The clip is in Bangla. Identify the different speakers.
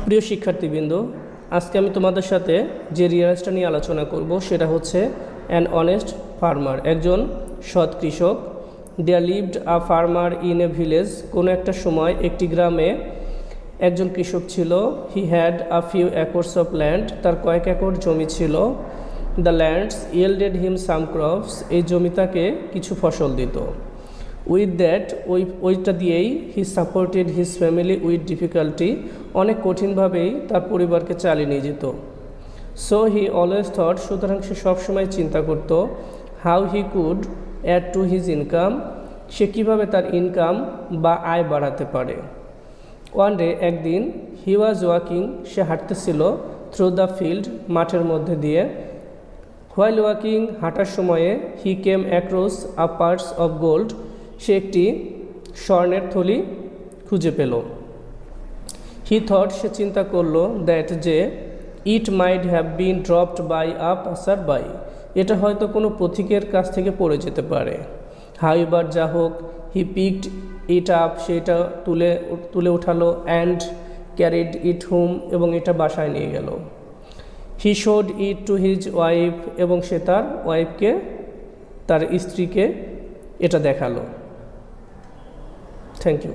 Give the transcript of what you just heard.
Speaker 1: প্রিয় শিক্ষার্থীবৃন্দ, আজকে আমি তোমাদের সাথে যে রিয়ালাইজটা নিয়ে আলোচনা করব সেটা হচ্ছে অ্যান অনেস্ট ফার্মার, একজন সৎ কৃষক। There lived a farmer in a village. কোনো একটা সময় একটি গ্রামে একজন কৃষক ছিল। He had a few acres of land. তার কয়েক একর জমি ছিল। The lands yielded him some crops. এই জমি তাকে কিছু ফসল দিত। উইথ দ্যাট, ওইটা দিয়েই he supported his family with difficulty. অনেক কঠিনভাবেই তার পরিবারকে চালিয়ে নিয়ে যেত। সো হি অলওয়েজ থট, সুতরাং সে সবসময় চিন্তা করত, how he could add to his income, সে কীভাবে তার ইনকাম বা আয় বাড়াতে পারে। ওয়ান ডে, একদিন, হি ওয়াজ ওয়াকিং, সে হাঁটতেছিল, থ্রু দ্য ফিল্ড, মাঠের মধ্যে দিয়ে। হোয়াইল ওয়াকিং, হাঁটার সময়ে, he came across a purse of gold, সে একটি স্বর্ণের থলি খুঁজে পেল। হি থট, সে চিন্তা করলো, দ্যাট যে, it might have been dropped by a passer by, এটা হয়তো কোনো পথিকের কাছ থেকে পড়ে যেতে পারে। হাউএভার, যা হোক, হি পিকড ইট আপ, সেটা তুলে উঠালো, অ্যান্ড ক্যারিড ইট হোম, এবং এটা বাসায় নিয়ে গেল। He showed it to his wife, এবং সে তার ওয়াইফকে, তার স্ত্রীকে এটা দেখালো। Thank you.